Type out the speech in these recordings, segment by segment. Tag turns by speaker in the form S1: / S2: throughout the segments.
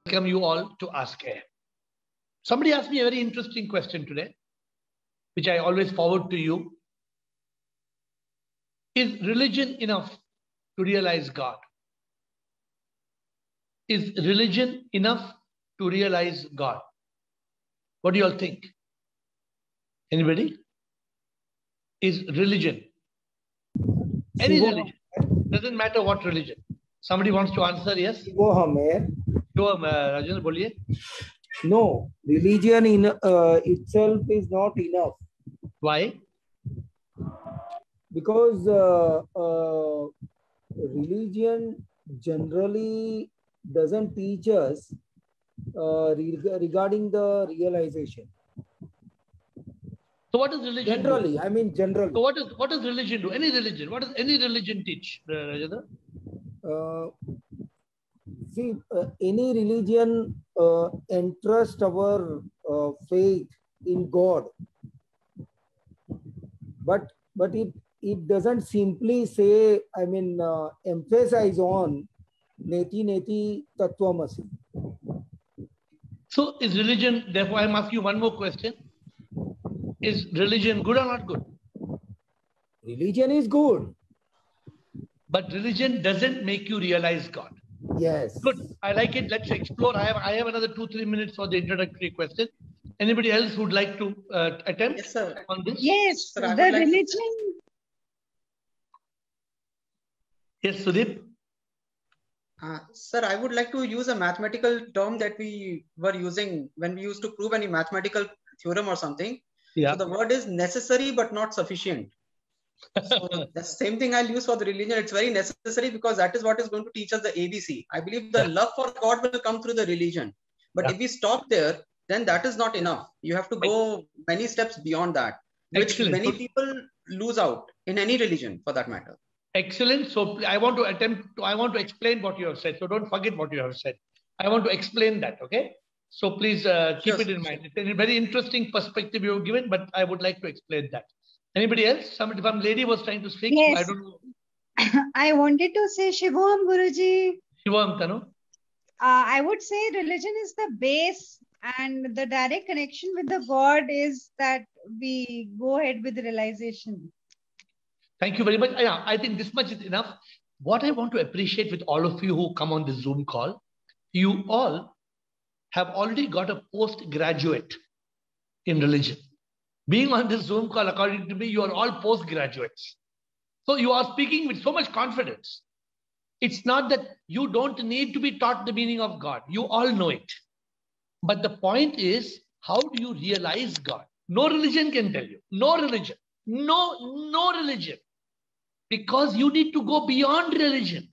S1: welcome you all to Ask Air. Somebody asked me a very interesting question today, which I always forward to you. Is religion enough to realize God? Is religion enough to realize God? What do you all think? Anybody? Is religion? Any religion. Doesn't matter what religion. Somebody wants to answer, yes? Rajan, boliye.
S2: No, religion in itself is not enough.
S1: Why?
S2: Because religion generally doesn't teach us regarding the realization.
S1: So what does religion
S2: generally
S1: do?
S2: I mean generally.
S1: So what does religion do? Any religion. What does any religion teach, Rajendra?
S2: See, any religion entrust our faith in God, but it doesn't simply say, I mean, emphasize on neti neti tattvamasi.
S1: So is religion, therefore I'm asking you one more question. Is religion good or not good?
S2: Religion is good.
S1: But religion doesn't make you realize God.
S2: Yes.
S1: Good. I like it. Let's explore. I have another 2-3 minutes for the introductory question. Anybody else who would like to attempt on this?
S3: Yes,
S1: sir,
S3: the religion.
S1: Yes, Sudeep.
S4: Sir, I would like to use a mathematical term that we were using when we used to prove any mathematical theorem or something.
S1: Yeah.
S4: So the word is necessary but not sufficient. So the same thing I'll use for the religion. It's very necessary because that is what is going to teach us the ABC. I believe the love for God will come through the religion. But if we stop there, then that is not enough. You have to go many steps beyond that, which many people lose out in any religion for that matter.
S1: Excellent. So I want to explain what you have said. So don't forget what you have said. I want to explain that. Okay. So please keep it in mind. It's a very interesting perspective you have given, but I would like to explain that. Anybody else? Some lady was trying to speak.
S3: Yes.
S1: I don't know.
S3: I wanted to say Shivam Guruji.
S1: Shivam, Tanu.
S3: I would say religion is the base, and the direct connection with the God is that we go ahead with the realization.
S1: Thank you very much. Yeah, I think this much is enough. What I want to appreciate with all of you who come on this Zoom call, you all have already got a postgraduate in religion. Being on this Zoom call, according to me, you are all postgraduates. So you are speaking with so much confidence. It's not that you don't need to be taught the meaning of God. You all know it. But the point is, how do you realize God? No religion can tell you. No religion. No religion. Because you need to go beyond religion.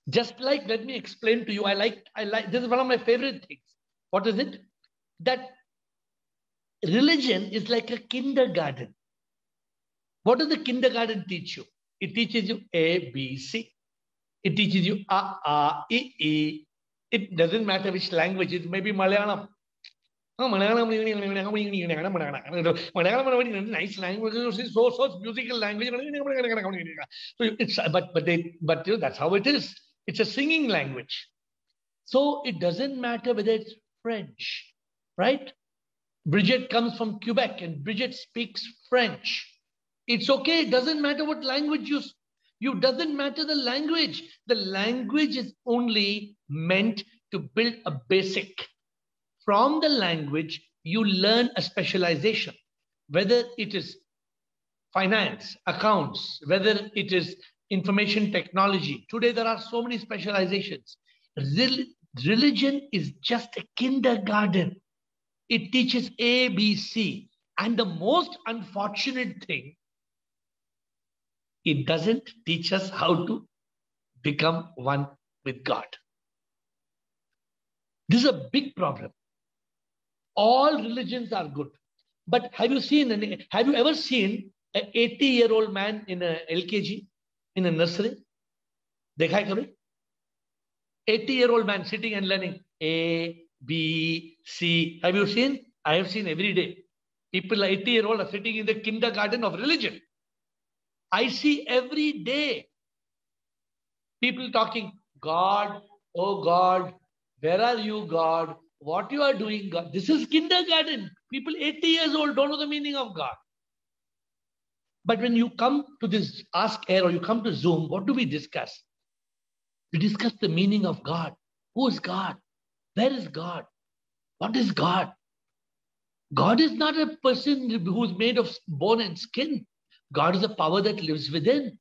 S1: Just like, let me explain to you, I like, this is one of my favorite things. What is it? That religion is like a kindergarten. What does the kindergarten teach you? It teaches you A, B, C. It teaches you A, I, E. It doesn't matter which language. It may be Malayalam. Malayalam, nice language, so musical language. So it's, but you know, that's how it is. It's a singing language. So it doesn't matter whether it's French, right? Bridget comes from Quebec and Bridget speaks French. It's okay. It doesn't matter what language you doesn't matter the language. The language is only meant to build a basic. From the language, you learn a specialization, whether it is finance, accounts, whether it is information technology. Today, there are so many specializations. Religion is just a kindergarten. It teaches A, B, C. And the most unfortunate thing, it doesn't teach us how to become one with God. This is a big problem. All religions are good. But have you ever seen an 80-year-old man in a LKG, in a nursery? Dekha hai kabhi? 80-year-old man sitting and learning A, B, C. Have you seen? I have seen every day. People 80-year-old are sitting in the kindergarten of religion. I see every day people talking, God, oh God, Where are you, God? What you are doing, God? This is kindergarten. People 80 years old don't know the meaning of God. But when you come to this Ask Air or you come to Zoom, what do we discuss? We discuss the meaning of God. Who is God? Where is God? What is God? God is not a person who's made of bone and skin. God is a power that lives within.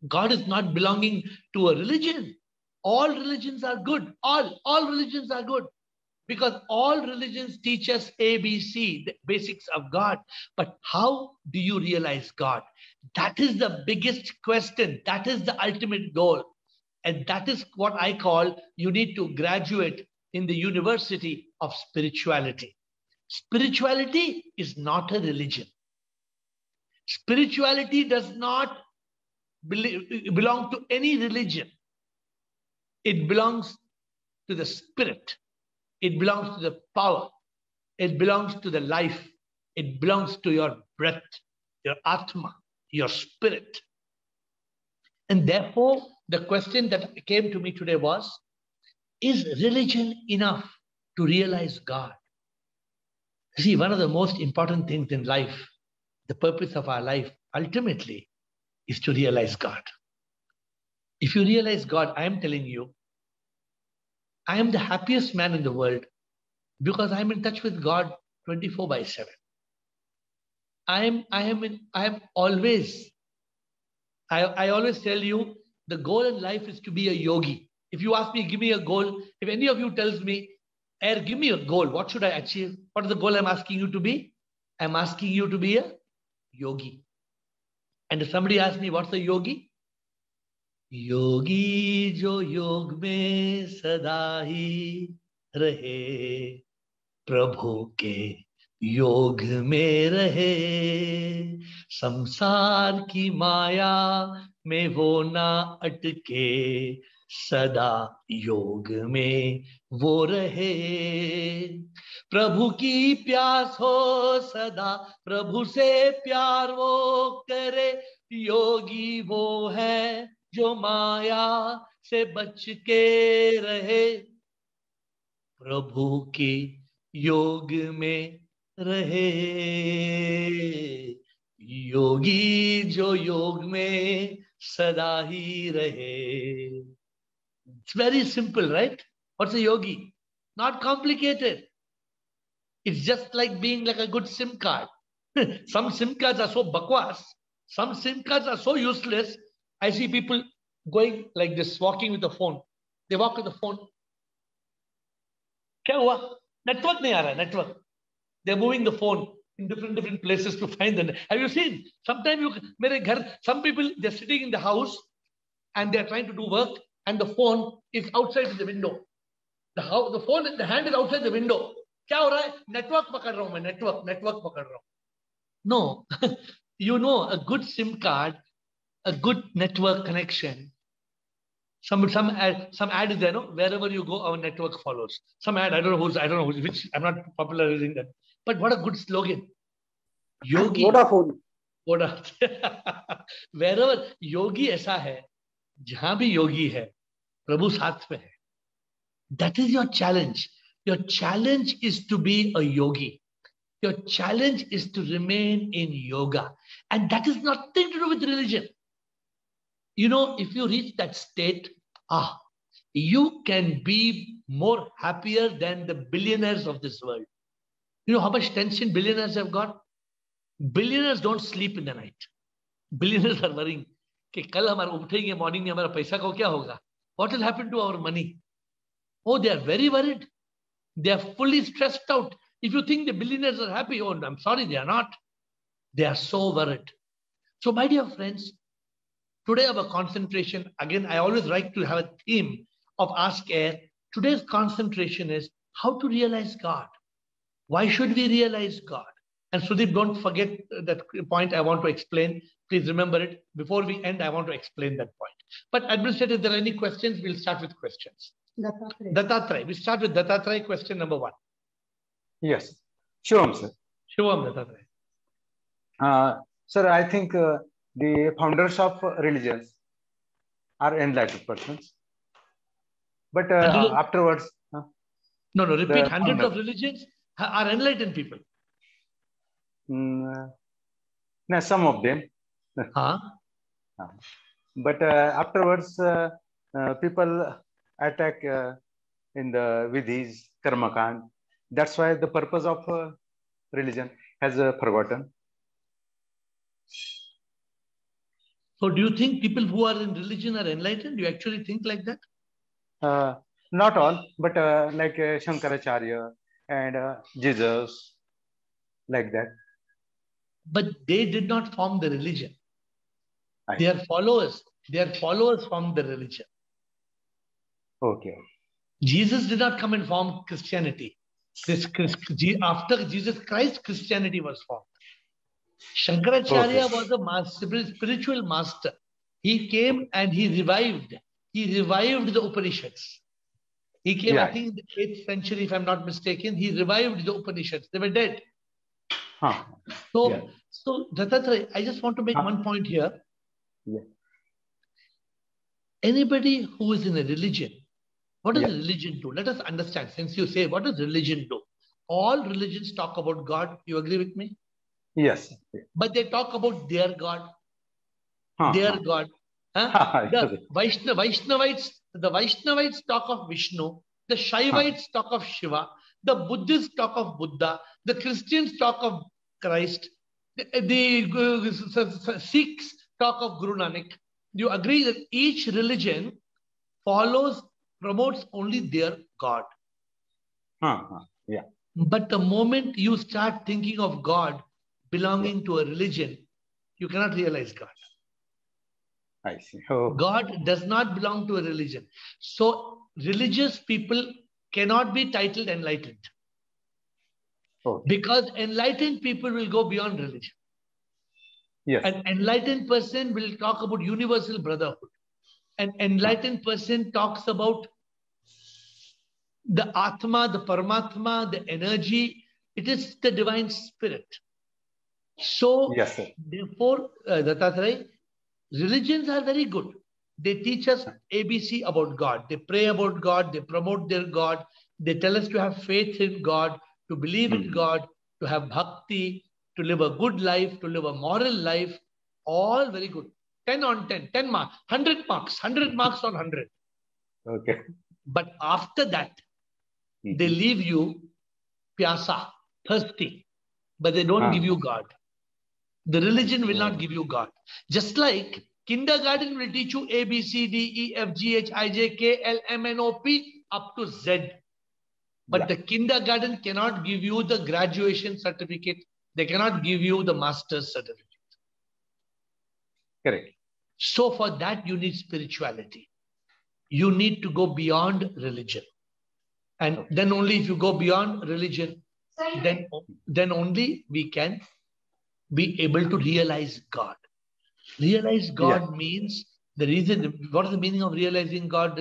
S1: God is not belonging to a religion. All religions are good. All religions are good. Because all religions teach us ABC, the basics of God. But how do you realize God? That is the biggest question. That is the ultimate goal. And that is what I call you need to graduate in the University of Spirituality. Spirituality is not a religion. Spirituality does not belong to any religion. It belongs to the spirit. It belongs to the power. It belongs to the life. It belongs to your breath, your atma, your spirit. And therefore, the question that came to me today was, is religion enough to realize God? See, one of the most important things in life, the purpose of our life, ultimately, is to realize God. If you realize God, I am telling you, I am the happiest man in the world because I am in touch with God 24/7. I always tell you, the goal in life is to be a yogi. If you ask me, give me a goal. If any of you tells me, Air, give me a goal, what should I achieve? What is the goal I'm asking you to be? I'm asking you to be a yogi. And if somebody asks me, what's a yogi? योगी जो योग में सदा ही रहे, प्रभु के योग में रहे, संसार की माया में वो ना अटके, सदा योग में वो रहे, प्रभु की प्यास हो सदा, प्रभु से प्यार वो करे, योगी वो है जो माया से बच के रहे, प्रभु की योग में रहे, योगी जो योग में सदा ही रहे. It's very simple, right? What's a yogi? Not complicated. It's just like being like a good SIM card. Some SIM cards are so bakwas. Some SIM cards are so useless. I see people going like this, walking with the phone. They walk with the phone. क्या हुआ? Network नहीं आ रहा, network. They're moving the phone in different places to find the. Have you seen? Sometimes some people, they're sitting in the house and they're trying to do work and the phone is outside the window. The phone, the hand is outside the window. क्या हो रहा है? Network पकड़ रहा हूँ मैं, network पकड़ रहा हूँ. No, you know, a good SIM card, a good network connection. Some ad is there, no? Wherever you go, our network follows. Some ad, I don't know which, I'm not popularizing that. But what a good slogan. Yogi.
S2: Vodafone.
S1: Wherever yogi ऐसा है, जहां भी योगी है, प्रभु साथ में है. That is your challenge. Your challenge is to be a yogi. Your challenge is to remain in yoga. And that is nothing to do with religion. You know, if you reach that state, you can be more happier than the billionaires of this world. You know how much tension billionaires have got? Billionaires don't sleep in the night. Billionaires are worrying कि कल हमारा उठेंगे morning में हमारा पैसा को क्या होगा? What will happen to our money? Oh, they are very worried. They are fully stressed out. If you think the billionaires are happy, oh, I'm sorry, they are not. They are so worried. So, my dear friends, today our concentration, again, I always like to have a theme of Ask Air. Today's concentration is how to realize God. Why should we realize God? And Sudeep, don't forget that point I want to explain. Please remember it. Before we end, I want to explain that point. But administrator, if there are any questions, we'll start with questions. Dattatreya. We start with Dattatreya, question number 1.
S5: Yes. Shivam, sir.
S1: Shivam, Dattatreya.
S5: Sir, I think the founders of religions are enlightened persons. But
S1: Hundred-
S5: afterwards,
S1: No, repeat.
S5: The-
S1: Hundreds of religions are enlightened people.
S5: no, some of them.
S1: Huh?
S5: But afterwards, people attack in the vidhis, karmakand. That's why the purpose of religion has forgotten.
S1: So do you think people who are in religion are enlightened? Do you actually think like that?
S5: Not all, but like Shankaracharya and Jesus, like that.
S1: But they did not form the religion.
S5: I-
S1: They are followers. They are followers from the religion.
S5: Okay.
S1: Jesus did not come and form Christianity. After Jesus Christ, Christianity was formed. Shankaracharya
S5: Okay.
S1: was a spiritual master. He came and he revived. He revived the Upanishads. He came,
S5: Yeah.
S1: I think, in the 8th century, if I'm not mistaken. He revived the Upanishads. They were dead.
S5: Huh.
S1: So,
S5: Yeah.
S1: so Dattatreya, I just want to make one point here.
S5: Yeah.
S1: Anybody who is in a religion, what does
S5: Yeah.
S1: religion do? Let us understand. Since you say, what does religion do? All religions talk about God. You agree with me?
S5: Yes.
S1: But they talk about their God.
S5: Huh.
S1: Their God. Huh?
S5: Yes.
S1: The Vaishnavites talk of Vishnu. The Shaivites talk of Shiva. The Buddhists talk of Buddha. The Christians talk of Christ. The Sikhs talk of Guru Nanak. Do you agree that each religion promotes only their God?
S5: Yeah.
S1: But the moment you start thinking of God belonging to a religion, you cannot realize God.
S5: I see. Oh.
S1: God does not belong to a religion. So religious people cannot be titled enlightened.
S5: Okay.
S1: Because enlightened people will go beyond religion.
S5: Yes.
S1: An enlightened person will talk about universal brotherhood. An enlightened person talks about the Atma, the Paramatma, the energy. It is the divine spirit. So,
S5: Yes, sir.
S1: therefore, Dattatreya, religions are very good. They teach us ABC about God. They pray about God. They promote their God. They tell us to have faith in God, to believe in God, to have bhakti, to live a good life, to live a moral life. All very good. 10 on 10, 10 marks, 100 marks, 100 marks on 100.
S5: Okay.
S1: But after that, they leave you pyasa, thirsty, but they don't give you God. The religion will not give you God. Just like kindergarten will teach you A, B, C, D, E, F, G, H, I, J, K, L, M, N, O, P up to Z. But the kindergarten cannot give you the graduation certificate. They cannot give you the master's certificate.
S5: Correct.
S1: So for that, you need spirituality. You need to go beyond religion. And then only if you go beyond religion, then only we can be able to realize God. Realize God means the reason. What is the meaning of realizing God?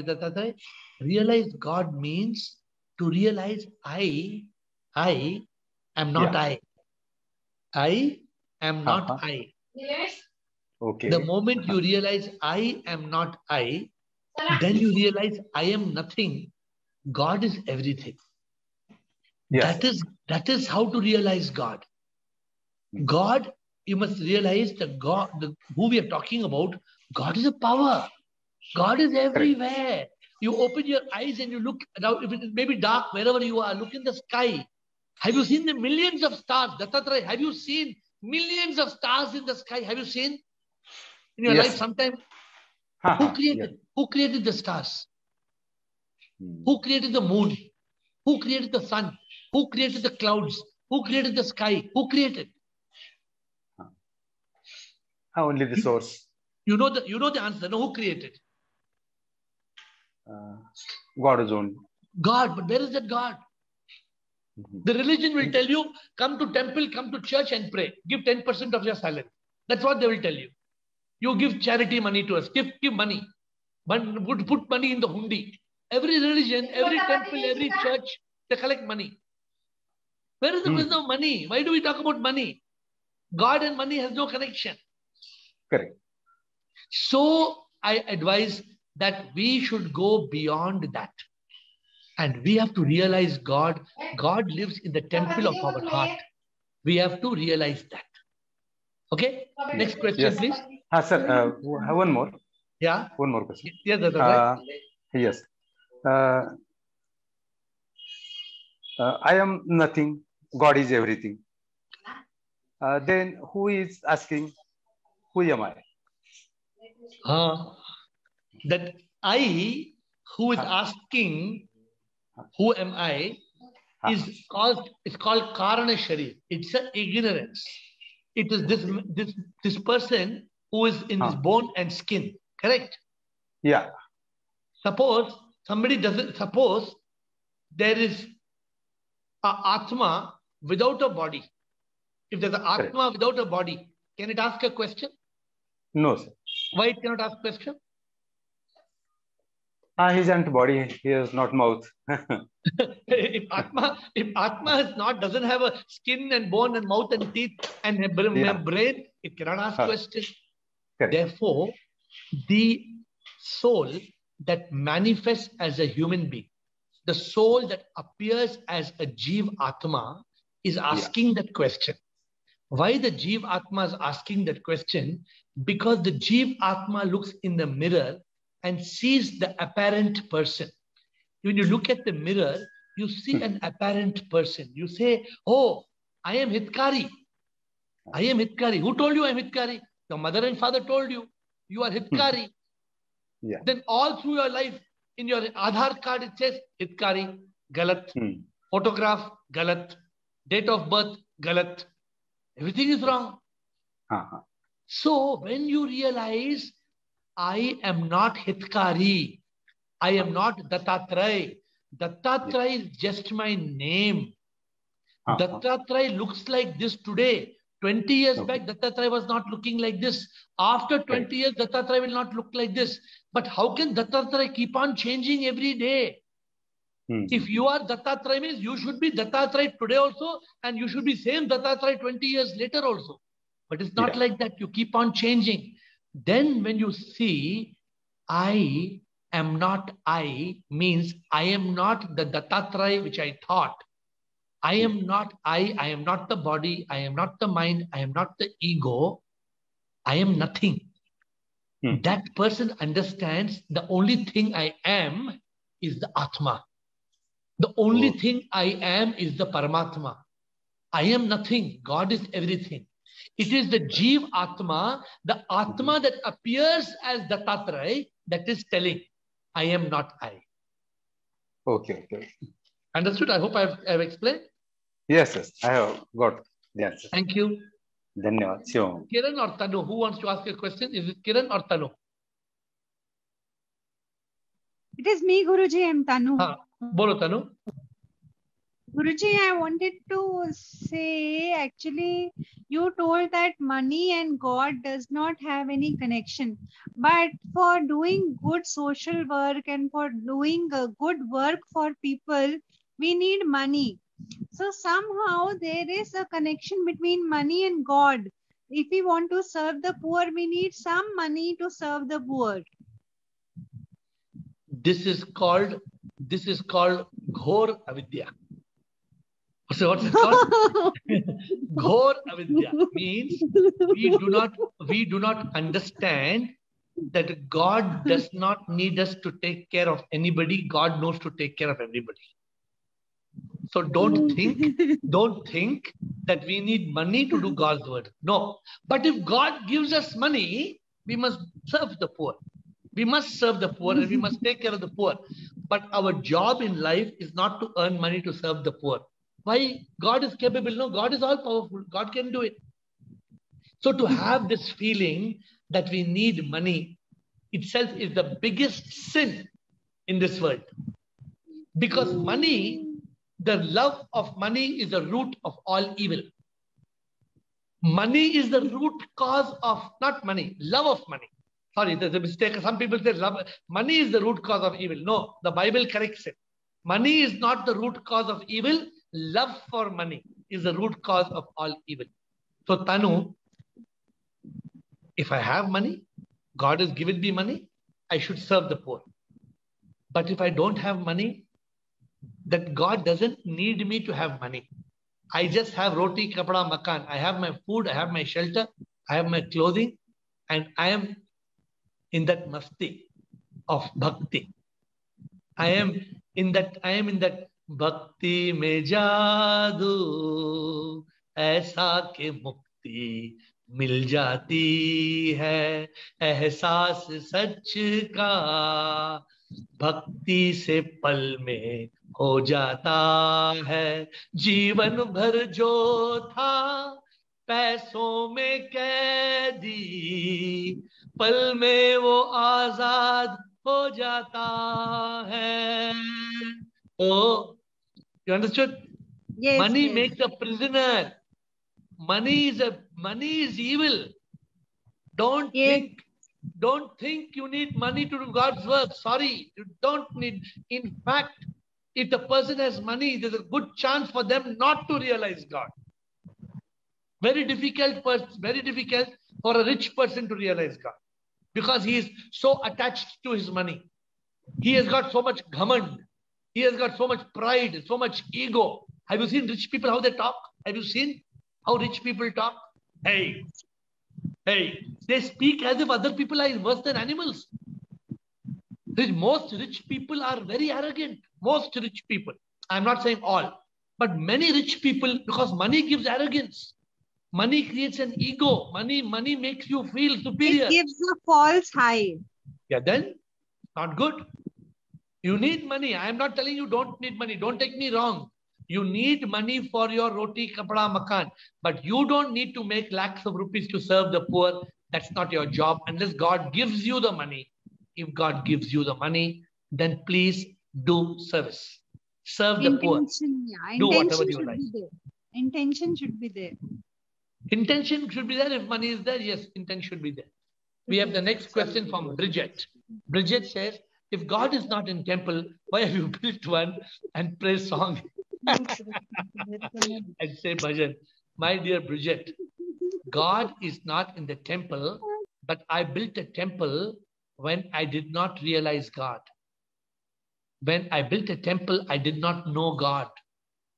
S1: Realize God means to realize I am not I. I am not I.
S5: Okay.
S1: The moment you realize I am not I, then you realize I am nothing. God is everything.
S5: Yes.
S1: That is how to realize God. God, you must realize that God, who we are talking about, God is a power. God is everywhere. You open your eyes and you look now, if it may be dark wherever you are, look in the sky. Have you seen the millions of stars? Dattatreya, have you seen millions of stars in the sky? Have you seen in your life sometime? Who created the stars? Who created the moon? Who created the sun? Who created the clouds? Who created the sky? Who created?
S5: Only the source.
S1: You know the answer. No, who created?
S5: God is only.
S1: God, but where is that God? The religion will tell you, come to temple, come to church and pray. Give 10% of your salary. That's what they will tell you. You give charity money to us. Give money. But put money in the hundi. Every religion, every temple, every church, they collect money. Where is the business of money? Why do we talk about money? God and money has no connection.
S5: Correct.
S1: So I advise that we should go beyond that. And we have to realize God lives in the temple of our heart. We have to realize that. Okay? Next question, please.
S5: Sir, one more.
S1: Yeah?
S5: One more question.
S1: Yes, that's right.
S5: Yes. I am nothing. God is everything. Then who is asking, who am I?
S1: That I, who is asking, who am I, is called Karana Sharir. It's an ignorance. It is this person who is in this bone and skin. Correct?
S5: Yeah.
S1: Suppose there is a Atma without a body. If there's an Atma without a body, can it ask a question?
S5: No, sir.
S1: Why it cannot ask a question?
S5: He isn't body, he has not mouth.
S1: If Atma doesn't have a skin and bone and mouth and teeth and a brain, it cannot ask question. Therefore, the soul that manifests as a human being, the soul that appears as a Jeev Atma is asking that question. Why the Jeev Atma is asking that question? Because the Jeev Atma looks in the mirror and sees the apparent person. When you look at the mirror, you see an apparent person. You say, oh, I am Hitkari. I am Hitkari. Who told you I am Hitkari? Your mother and father told you. You are Hitkari.
S5: Yeah.
S1: Then all through your life, in your Aadhaar card, it says Hitkari, Galat. Photograph, Galat. Date of birth, Galat. Everything is wrong. So when you realize, I am not Hitkari, I am not Dattatray. Dattatray is just my name. Dattatray looks like this today. 20 years back, Dattatray was not looking like this. After 20 years, Dattatray will not look like this. But how can Dattatray keep on changing every day? If you are Dattatray, means you should be Dattatray today also, and you should be same Dattatray 20 years later also. But it's not like that. You keep on changing. Then when you see, I am not I, means I am not the Dattatray which I thought. I am not I am not the body, I am not the mind, I am not the ego, I am nothing. That person understands the only thing I am is the Atma. The only thing I am is the Paramatma. I am nothing. God is everything. It is the Jeev Atma, the Atma that appears as Dattatray, that is telling, I am not I.
S5: Okay.
S1: Understood? I hope I have explained.
S5: Yes, I have got the answer.
S1: Thank you.
S5: Dhanyavad.
S1: Kiran or Tanu? Who wants to ask a question? Is it Kiran or Tanu?
S3: It is me, Guruji. I am Tanu.
S1: Bolo Tanu.
S3: Guruji, I wanted to say, actually, you told that money and God does not have any connection. But for doing good social work and for doing good work for people, we need money. So somehow there is a connection between money and God. If we want to serve the poor, we need some money to serve the poor.
S1: This is called Ghor Avidya. So what's it called? Ghor Avidya means we do not understand that God does not need us to take care of anybody. God knows to take care of everybody. So don't think that we need money to do God's word. No. But if God gives us money, we must serve the poor. We must serve the poor and we must take care of the poor. But our job in life is not to earn money to serve the poor. Why? God is capable. No, God is all powerful. God can do it. So to have this feeling that we need money itself is the biggest sin in this world. Because money, the love of money is the root of all evil. Money is the root cause of, not money, love of money. Sorry, there's a mistake. Some people say money is the root cause of evil. No, the Bible corrects it. Money is not the root cause of evil. Love for money is the root cause of all evil. So Tanu, if I have money, God has given me money, I should serve the poor. But if I don't have money, that God doesn't need me to have money. I just have roti, kapda, makan. I have my food, I have my shelter, I have my clothing, and I am in that masti of bhakti. I am in that bhakti mein jadoo, aisa ke mukti mil jati hai, ehsaas sach ka भक्ति से पल में हो जाता है, जीवन भर जो था पैसों में कैदी, पल में वो आजाद हो जाता है. Oh, you understood?
S3: Yes,
S1: Money
S3: yes.
S1: makes a prisoner. Money is evil. Don't think you need money to do God's work. Sorry, you don't need. In fact, if the person has money, there's a good chance for them not to realize God. Very difficult for a rich person to realize God, because he is so attached to his money. He has got so much ghamand. He has got so much pride, so much ego. Have you seen rich people, how they talk? Have you seen how rich people talk? Hey, they speak as if other people are worse than animals. Most rich people are very arrogant. Most rich people. I'm not saying all, but many rich people, because money gives arrogance. Money creates an ego. Money makes you feel superior.
S3: It gives a false high.
S1: Yeah, then not good. You need money. I am not telling you don't need money. Don't take me wrong. You need money for your roti, kapda, makan. But you don't need to make lakhs of rupees to serve the poor. That's not your job unless God gives you the money. If God gives you the money, then please do service. Serve the poor.
S3: Yeah.
S1: Do whatever you like.
S3: Intention should be there.
S1: Intention should be there. If money is there, yes, intention should be there. We have the next question from Bridget. Bridget says, if God is not in temple, why have you built one and praise song and say bhajan? My dear Bridget, God is not in the temple, but I built a temple when I did not realize God. When I built a temple, I did not know God.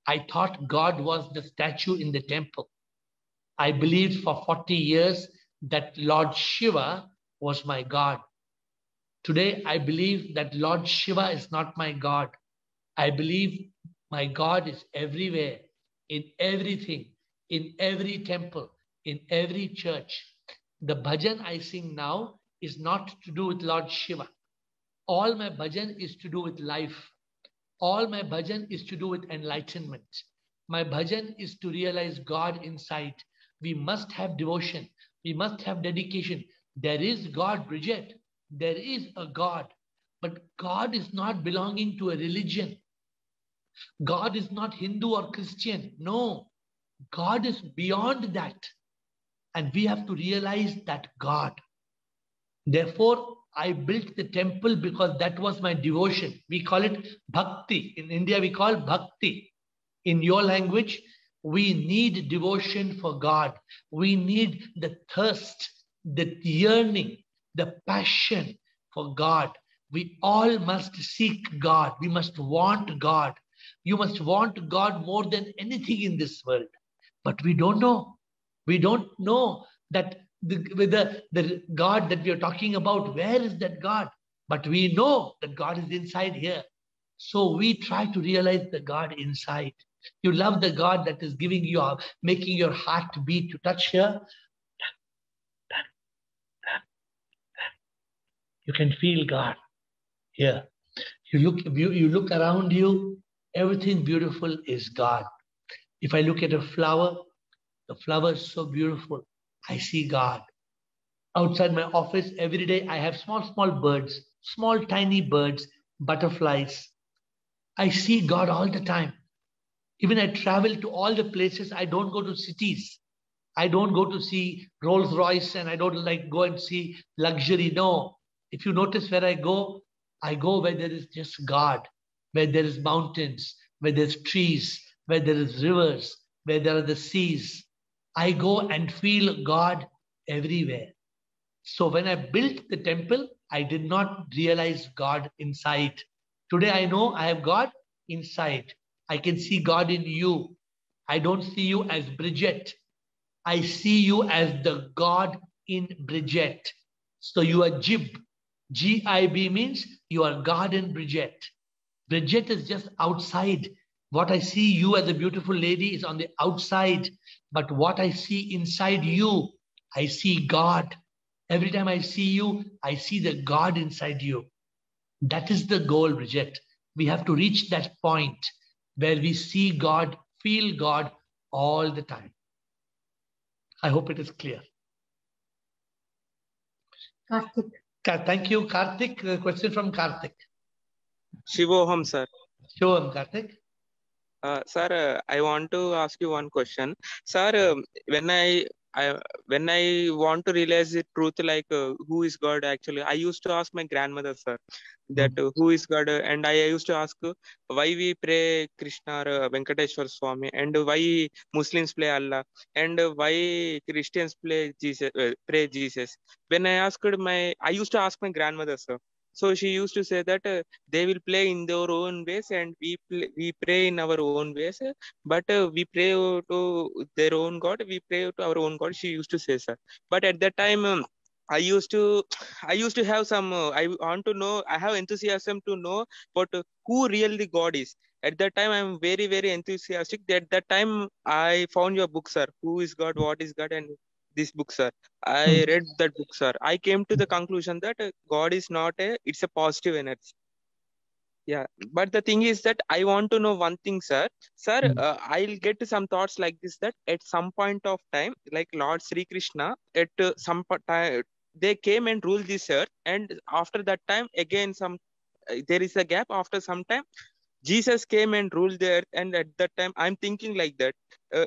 S1: I thought God was the statue in the temple. I believed for 40 years that Lord Shiva was my God. Today, I believe that Lord Shiva is not my God. I believe my God is everywhere, in everything, in every temple, in every church. The bhajan I sing now is not to do with Lord Shiva. All my bhajan is to do with life. All my bhajan is to do with enlightenment. My bhajan is to realize God inside. We must have devotion. We must have dedication. There is God, Bridget. There is a God. But God is not belonging to a religion. God is not Hindu or Christian. No. God is beyond that. And we have to realize that God. Therefore, I built the temple because that was my devotion. We call it bhakti. In India, we call bhakti. In your language, we need devotion for God. We need the thirst, the yearning, the passion for God. We all must seek God. We must want God. You must want God more than anything in this world. But we don't know. We don't know that the God that we are talking about, where is that God? But we know that God is inside here. So we try to realize the God inside. You love the God that is giving you, making your heart beat to touch here. You can feel God here. You look around you, everything beautiful is God. If I look at a flower, the flower is so beautiful. I see God. Outside my office, every day I have small birds, small tiny birds, butterflies. I see God all the time. Even I travel to all the places. I don't go to cities. I don't go to see Rolls Royce, and I don't like go and see luxury. No. If you notice where I go where there is just God, where there is mountains, where there's trees, where there is rivers, where there are the seas. I go and feel God everywhere. So when I built the temple, I did not realize God inside. Today I know I have God inside. I can see God in you. I don't see you as Bridget. I see you as the God in Bridget. So you are Jib. G-I-B means you are God in Bridget. Bridget is just outside. What I see you as a beautiful lady is on the outside. But what I see inside you, I see God. Every time I see you, I see the God inside you. That is the goal, Bridget. We have to reach that point where we see God, feel God all the time. I hope it is clear.
S6: Karthik.
S1: Thank you, Karthik. Question from Karthik.
S7: Shivoham, sir.
S1: Shivoham, Karthik.
S7: Sir, I want to ask you one question. Sir, when I want to realize the truth, like who is God actually, I used to ask my grandmother, sir, that who is God, and I used to ask why we pray Krishna or Venkateshwar Swami, and why Muslims play Allah, and why Christians play Jesus, pray Jesus. When I used to ask my grandmother, sir. So she used to say that they will play in their own ways, and we pray in our own ways. But we pray to their own God. We pray to our own God. She used to say, sir. But at that time, I used to have some. I want to know. I have enthusiasm to know, but who really God is. At that time, I'm very, very enthusiastic. At that time, I found your book, sir. Who is God? What is God? And this book, sir. I read that book, sir. I came to the conclusion that God is not it's a positive energy. Yeah, but the thing is that I want to know one thing, sir. Sir, I'll get to some thoughts like this, that at some point of time, like Lord Sri Krishna, at some time, they came and ruled this earth. And after that time, again, there is a gap. After some time, Jesus came and ruled the earth. And at that time, I'm thinking like that.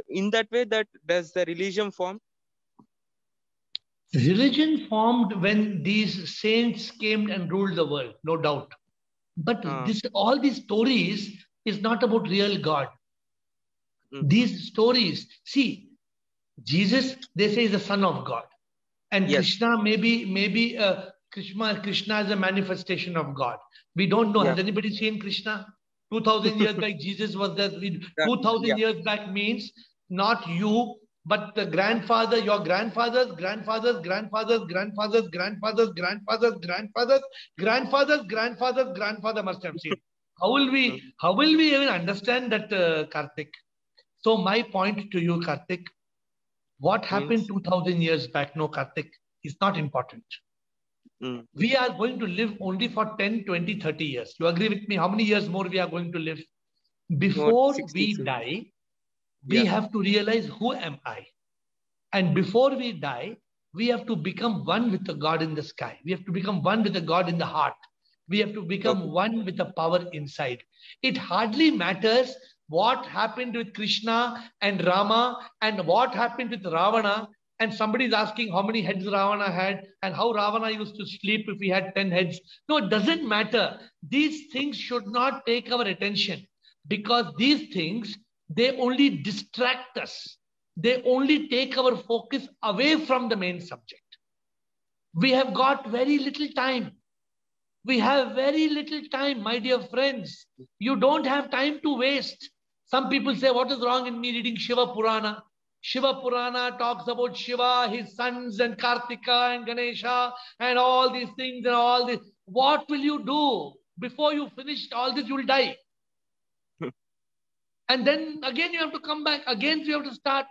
S7: In that way, that does the religion form?
S1: Religion formed when these saints came and ruled the world, no doubt. But all these stories is not about real God. These stories, see, Jesus, they say, is the Son of God. And yes. Krishna, maybe Krishna is a manifestation of God. We don't know. Has anybody seen Krishna? 2000 years back, Jesus was there. 2000 years back means not you, but the grandfather, your grandfathers, grandfathers, grandfathers, grandfathers, grandfathers, grandfathers, grandfathers, grandfathers, grandfathers, grandfather must have seen. How will we even understand that, Karthik? So my point to you, Karthik, what happened 2000 years back, no, Karthik, is not important. We are going to live only for 10, 20, 30 years. You agree with me? How many years more we are going to live? Before we die, we have to realize, who am I? And before we die, we have to become one with the God in the sky. We have to become one with the God in the heart. We have to become one with the power inside. It hardly matters what happened with Krishna and Rama and what happened with Ravana. And somebody is asking how many heads Ravana had and how Ravana used to sleep if he had 10 heads. No, it doesn't matter. These things should not take our attention, because these things, they only distract us. They only take our focus away from the main subject. We have got very little time. We have very little time, my dear friends. You don't have time to waste. Some people say, what is wrong in me reading Shiva Purana? Shiva Purana talks about Shiva, his sons, and Kartika and Ganesha and all these things and all this. What will you do? Before you finish all this, you will die. And then again, you have to come back. Again, you have to start.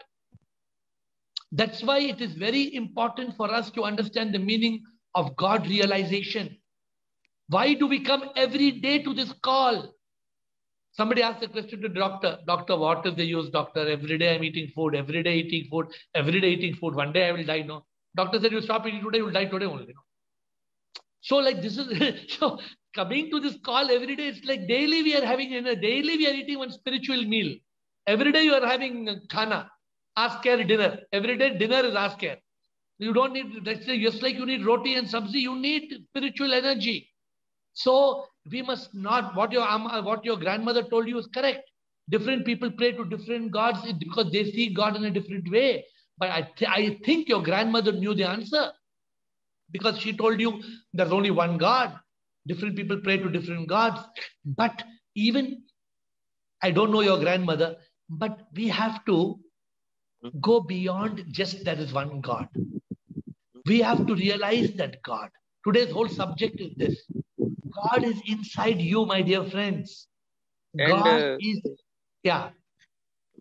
S1: That's why it is very important for us to understand the meaning of God realization. Why do we come every day to this call? Somebody asked the question to doctor. Doctor, what is the use, doctor? Every day I'm eating food. Every day eating food. Every day eating food. One day I will die. No. Doctor said, you stop eating today, you will die today only. No? So like this is... so coming to this call every day, it's like daily we are having, daily we are eating one spiritual meal. Every day you are having khana, ask care dinner. Every day dinner is ask care. You don't need, just like you need roti and sabzi, you need spiritual energy. So we must not, what your grandmother told you is correct. Different people pray to different gods because they see God in a different way. But I think your grandmother knew the answer. because she told you there's only one God. Different people pray to different gods. But even, I don't know your grandmother, but we have to go beyond just there is one God. We have to realize that God. Today's whole subject is this. God is inside you, my dear friends. God is, yeah.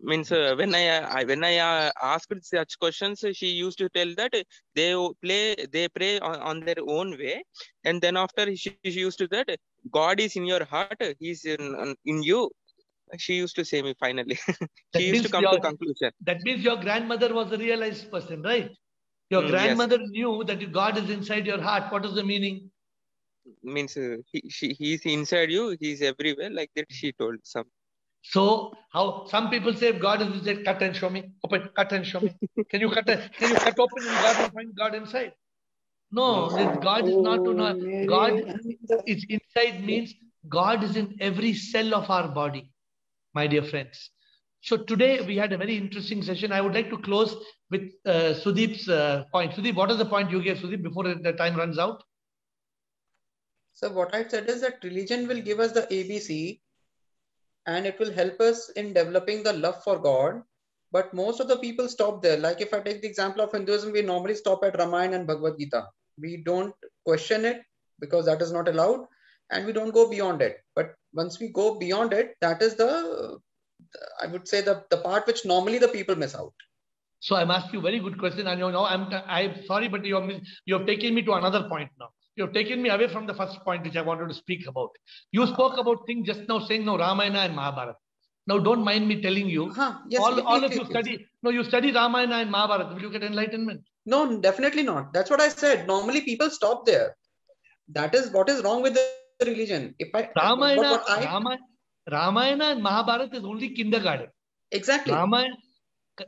S7: Means when I asked such questions, she used to tell that they pray on their own way, and then after she used to that God is in your heart, He's in you. She used to say me finally. She used to come to conclusion.
S1: That means your grandmother was a realized person, right? Your grandmother knew that God is inside your heart. What is the meaning?
S7: Means he's inside you. He's everywhere. Like that, she told some.
S1: So how some people say God is inside, cut and show me. Open, cut and show me. Can you cut open and God will find God inside? No, God is not to know. God is inside means God is in every cell of our body, my dear friends. So today we had a very interesting session. I would like to close with Sudeep's point. Sudeep, what is the point you gave, Sudeep, before the time runs out?
S4: So what I said is that religion will give us the ABC and it will help us in developing the love for God. But most of the people stop there. Like if I take the example of Hinduism, we normally stop at Ramayana and Bhagavad Gita. We don't question it because that is not allowed, and we don't go beyond it. But once we go beyond it, that is I would say the part which normally the people miss out.
S1: So I'm asking you a very good question. And I'm sorry, but you have taken me to another point now. You have taken me away from the first point which I wanted to speak about. You spoke about things just now saying no Ramayana and Mahabharata. Now don't mind me telling you.
S4: Yes,
S1: all of you study. No, you study Ramayana and Mahabharata. Will you get enlightenment?
S4: No, definitely not. That's what I said. Normally people stop there. That is what is wrong with the religion.
S1: Ramayana and Mahabharata is only kindergarten.
S4: Exactly.
S1: Ramayana,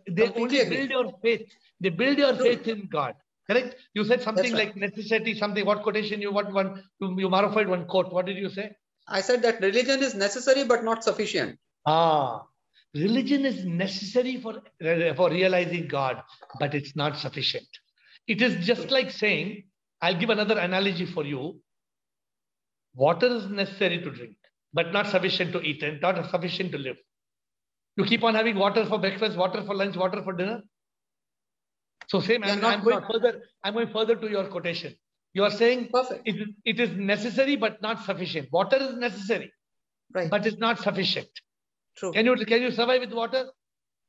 S1: they only build your faith. They build your faith in God. Correct? You said something like necessity, something. What quotation you modified one quote. What did you say?
S4: I said that religion is necessary but not sufficient.
S1: Religion is necessary for realizing God, but it's not sufficient. It is just like saying, I'll give another analogy for you. Water is necessary to drink, but not sufficient to eat and not sufficient to live. You keep on having water for breakfast, water for lunch, water for dinner. So same, I'm going further to your quotation. You are saying it is necessary but not sufficient. Water is necessary, but it's not sufficient.
S4: True.
S1: Can you survive with water?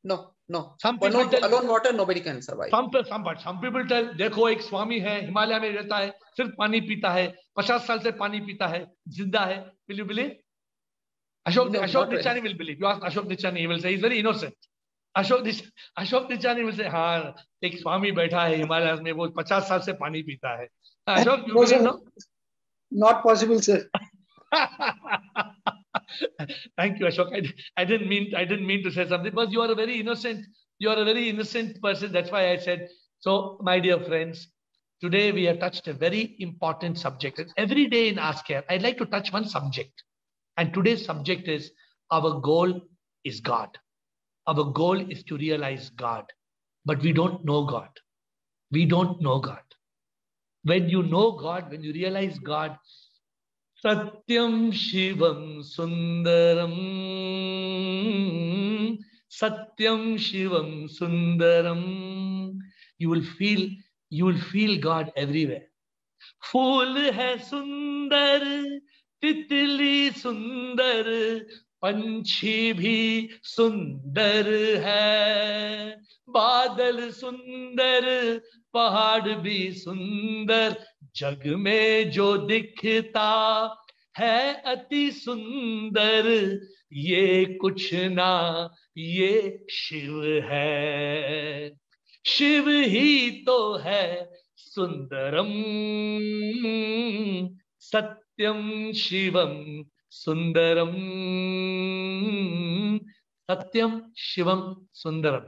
S4: No.
S1: Some people tell,
S4: alone water nobody can survive.
S1: Some people tell, देखो एक स्वामी है, हिमालय में रहता है, सिर्फ पानी पीता है, 50 साल से पानी पीता है, जिंदा है. Will you believe? Ashok Nichani will believe. You ask Ashok Nichani, he will say he's very innocent. Ashok Nichani will say, हाँ, एक स्वामी बैठा है हिमालय में, वो 50 साल से पानी पीता है. Ashok, you believe, no?
S2: Not possible, sir.
S1: Thank you, Ashok. I didn't mean to say something, but you are a very innocent person. That's why I said. So, my dear friends, today we have touched a very important subject. And every day in Ask Care, I'd like to touch one subject. And today's subject is our goal is God. Our goal is to realize God. But we don't know God. We don't know God. When you know God, when you realize God, Satyam Shivam Sundaram. Satyam Shivam Sundaram. You will feel God everywhere. Phool hai sundar, titli sundar, panchi bhi sundar hai. Badal sundar, pahad bhi sundar. जग में जो दिखता है अति सुंदर, ये कुछ ना ये शिव है, शिव ही तो है सुंदरम. सत्यम शिवम सुंदरम. सत्यम शिवम सुंदरम.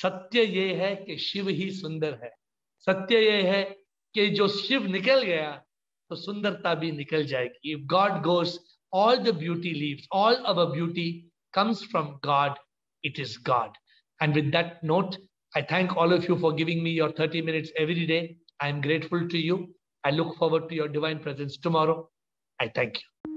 S1: सत्य ये है कि शिव ही सुंदर है. सत्य ये है कि जो शिव निकल गया तो सुंदरता भी निकल जाएगी. If God goes, all the beauty leaves. All our beauty comes from God. It is God. And with that note, I thank all of you for giving me your 30 minutes every day. I am grateful to you. I look forward to your divine presence tomorrow. I thank you.